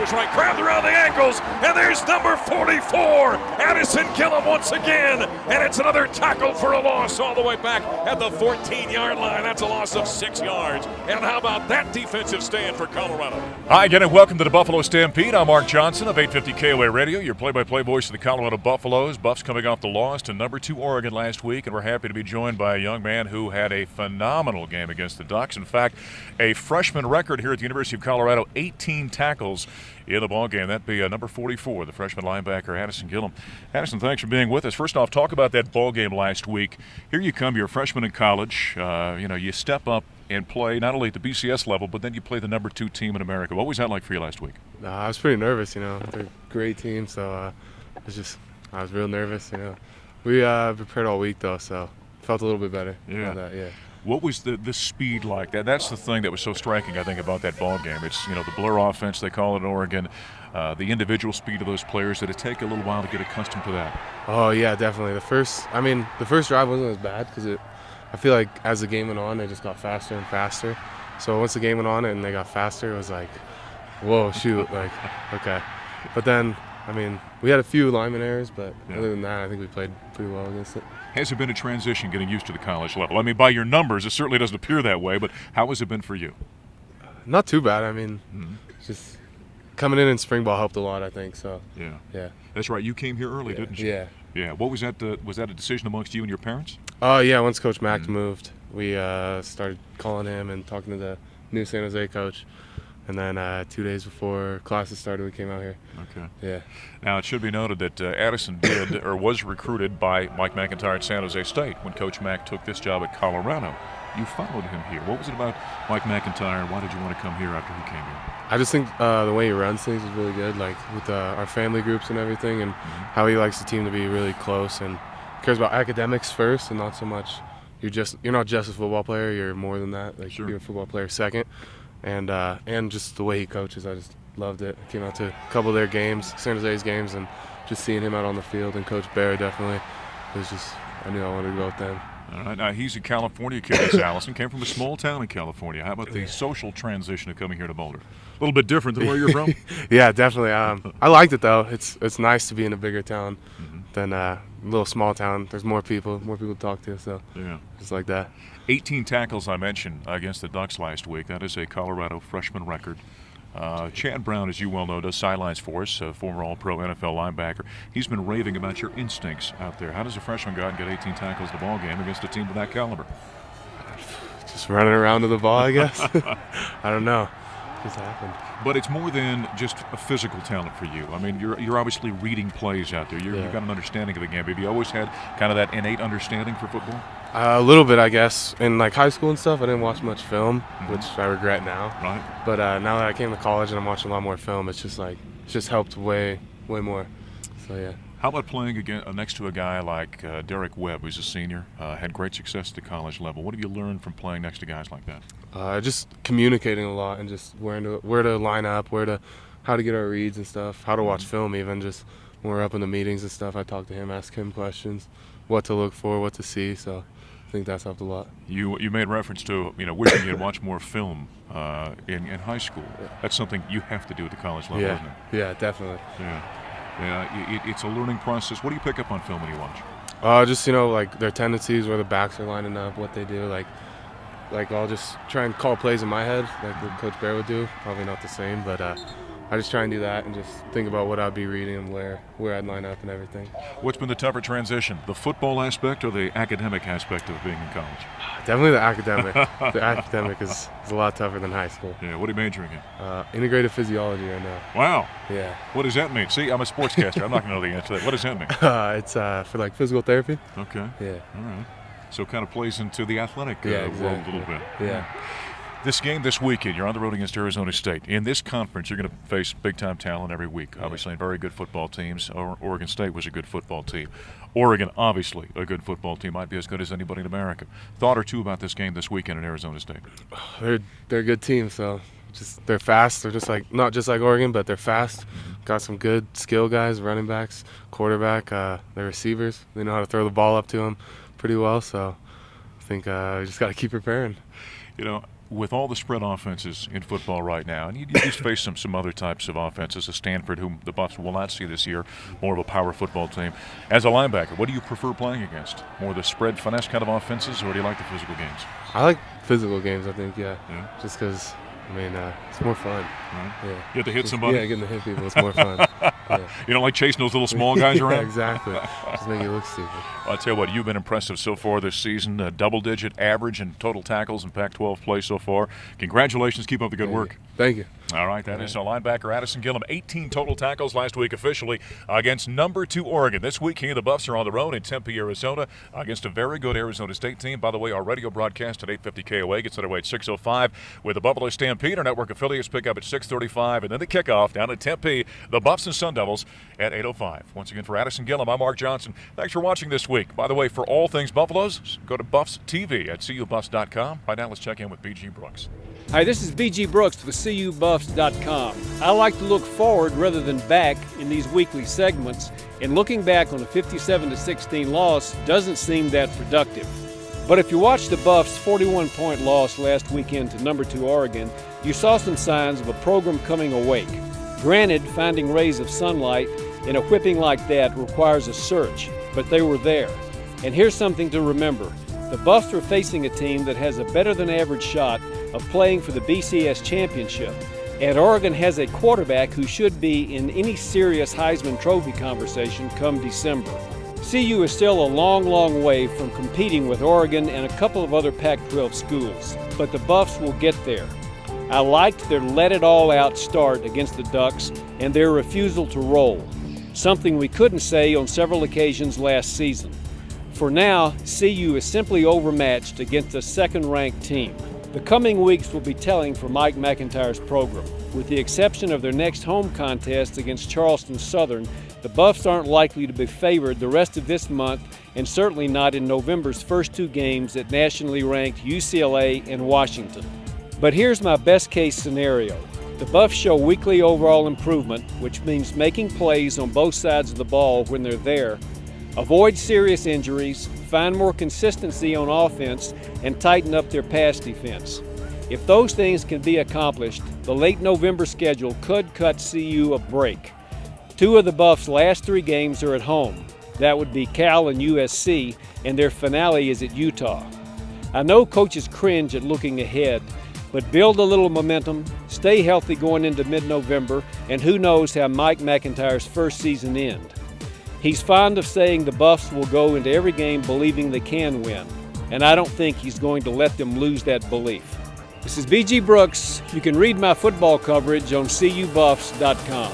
goes right, grabbed around the ankles, and there's number 44, Addison GIllam once again, and it's another tackle for a loss all the way back at the 14-yard line. That's a loss of 6 yards. And how about that defensive stand for Colorado? Hi again, and welcome to the Buffalo Stampede. I'm Mark Johnson of 850 KOA Radio, your play-by-play voice of the Colorado Buffaloes. Buffs coming off the loss to number 2 Oregon last week, and we're happy to be joined by a young man who had a phenomenal game against the Ducks. In fact, a freshman record here at the University of Colorado, 18 tackles in the ballgame. That'd be number 44, the freshman linebacker, Addison GIllam. Addison, thanks for being with us. First off, talk about that ballgame last week. Here you come, you're a freshman in college. You step up and play not only at the BCS level, but then you play the number 2 team in America. What was that like for you last week? I was pretty nervous, they're a great team, so I was real nervous, We prepared all week, though, so felt a little bit better about that, yeah. What was the speed like? That's the thing that was so striking, I think, about that ball game. It's, the blur offense, they call it in Oregon, the individual speed of those players. Did it take a little while to get accustomed to that? Oh, yeah, definitely. The first drive wasn't as bad because I feel like as the game went on, they just got faster and faster. So once the game went on and they got faster, it was like, whoa, shoot, okay. But then, we had a few lineman errors, but other than that, I think we played pretty well against it. Has it been a transition getting used to the college level? By your numbers, it certainly doesn't appear that way, but how has it been for you? Not too bad. Just coming in spring ball helped a lot, I think. So yeah. That's right. You came here early, didn't you? Yeah. What was that? Was that a decision amongst you and your parents? Oh yeah. Once Coach Mack moved, we started calling him and talking to the new San Jose coach. And then 2 days before classes started, we came out here. Okay. Yeah. Now, it should be noted that Addison was recruited by Mike McIntyre at San Jose State when Coach Mack took this job at Colorado. You followed him here. What was it about Mike McIntyre, and why did you want to come here after he came here? I just think the way he runs things is really good, with our family groups and everything, and how he likes the team to be really close and cares about academics first and not so much you're not just a football player, you're more than that. Sure. You're a football player second. And just the way he coaches, I just loved it. I came out to a couple of their games, San Jose's games, and just seeing him out on the field, and Coach Barry definitely, I knew I wanted to go with them. All right, now he's a California kid, this Allison, came from a small town in California. How about the social transition of coming here to Boulder? A little bit different than where you're from? Yeah, definitely. I liked it, though. It's nice to be in a bigger town than a little small town. There's more people to talk to, so just like that. 18 tackles I mentioned against the Ducks last week. That is a Colorado freshman record. Chad Brown, as you well know, does sidelines for us, a former All-Pro NFL linebacker. He's been raving about your instincts out there. How does a freshman go out and get 18 tackles in the ball game against a team of that caliber? Just running around to the ball, I guess. I don't know. It just happened. But it's more than just a physical talent for you. You're obviously reading plays out there. You've got an understanding of the game. Have you always had kind of that innate understanding for football? A little bit, I guess. In high school and stuff, I didn't watch much film, which I regret now. Right. But now that I came to college and I'm watching a lot more film, it's just helped way more. So yeah. How about playing again next to a guy like Derek Webb, who's a senior, had great success at the college level? What have you learned from playing next to guys like that? Just communicating a lot and just where to line up, how to get our reads and stuff, how to watch film even. Just when we're up in the meetings and stuff, I talk to him, ask him questions, what to look for, what to see. So I think that's helped a lot. You made reference to wishing you had watched more film in high school. Yeah. That's something you have to do at the college level, isn't it? Yeah, definitely. Yeah, it's a learning process. What do you pick up on film when you watch? Just their tendencies, where the backs are lining up, what they do. I'll just try and call plays in my head, like what Coach Bear would do. Probably not the same, but I just try and do that and just think about what I'd be reading and where I'd line up and everything. What's been the tougher transition, the football aspect or the academic aspect of being in college? Definitely the academic. The academic is a lot tougher than high school. Yeah, what are you majoring in? Integrative physiology right now. Wow. Yeah. What does that mean? See, I'm a sportscaster. I'm not going to know the answer to that. What does that mean? It's for physical therapy. Okay. Yeah. All right. So it kind of plays into the athletic world a little bit. Yeah. This game this weekend, you're on the road against Arizona State. In this conference, you're going to face big-time talent every week, obviously, and very good football teams. Oregon State was a good football team. Oregon, obviously, a good football team, might be as good as anybody in America. Thought or two about this game this weekend in Arizona State? They're a good team, so they're fast. They're not just like Oregon, but they're fast. Got some good skill guys, running backs, quarterback, their receivers. They know how to throw the ball up to them pretty well, so I think we just got to keep preparing. with all the spread offenses in football right now, and you just face some other types of offenses, a Stanford, whom the Buffs will not see this year, more of a power football team. As a linebacker, what do you prefer playing against? More the spread finesse kind of offenses, or do you like the physical games? I like physical games, I think, yeah. Just because, it's more fun. You have to hit somebody? Yeah, getting to hit people, it's more fun. You don't like chasing those little small guys around? Yeah, exactly. Just make it look stupid. Well, I'll tell you what, you've been impressive so far this season. Double-digit average in total tackles in Pac-12 play so far. Congratulations. Keep up the good work. Thank you. All right, that is linebacker Addison GIllam. 18 total tackles last week officially against number 2 Oregon. This weekend, the Buffs are on the road in Tempe, Arizona, against a very good Arizona State team. By the way, our radio broadcast at 8:50 KOA gets underway at 6:05 with the Buffalo Stampede. Our network affiliates pick up at 6:35, and then the kickoff down at Tempe, the Buffs and Sun Devils at 8:05. Once again, for Addison GIllam, I'm Mark Johnson. Thanks for watching this week. By the way, for all things Buffaloes, go to Buffs TV at cubuffs.com. Right now, let's check in with B.G. Brooks. Hi, this is B.G. Brooks with cubuffs.com. I like to look forward rather than back in these weekly segments, and looking back on a 57-16 loss doesn't seem that productive. But if you watched the Buffs' 41-point loss last weekend to number 2 Oregon, you saw some signs of a program coming awake. Granted, finding rays of sunlight in a whipping like that requires a search, but they were there. And here's something to remember. The Buffs are facing a team that has a better-than-average shot of playing for the BCS championship, and Oregon has a quarterback who should be in any serious Heisman Trophy conversation come December. CU is still a long, long way from competing with Oregon and a couple of other Pac-12 schools, but the Buffs will get there. I liked their let-it-all-out start against the Ducks and their refusal to roll, something we couldn't say on several occasions last season. For now, CU is simply overmatched against a second-ranked team. The coming weeks will be telling for Mike McIntyre's program. With the exception of their next home contest against Charleston Southern, the Buffs aren't likely to be favored the rest of this month, and certainly not in November's first 2 games at nationally ranked UCLA and Washington. But here's my best-case scenario. The Buffs show weekly overall improvement, which means making plays on both sides of the ball when they're there, avoid serious injuries, find more consistency on offense, and tighten up their pass defense. If those things can be accomplished, the late November schedule could cut CU a break. 2 of the Buffs' last 3 games are at home. That would be Cal and USC, and their finale is at Utah. I know coaches cringe at looking ahead, but build a little momentum, stay healthy going into mid-November, and who knows how Mike McIntyre's first season ends. He's fond of saying the Buffs will go into every game believing they can win, and I don't think he's going to let them lose that belief. This is B.G. Brooks. You can read my football coverage on cubuffs.com.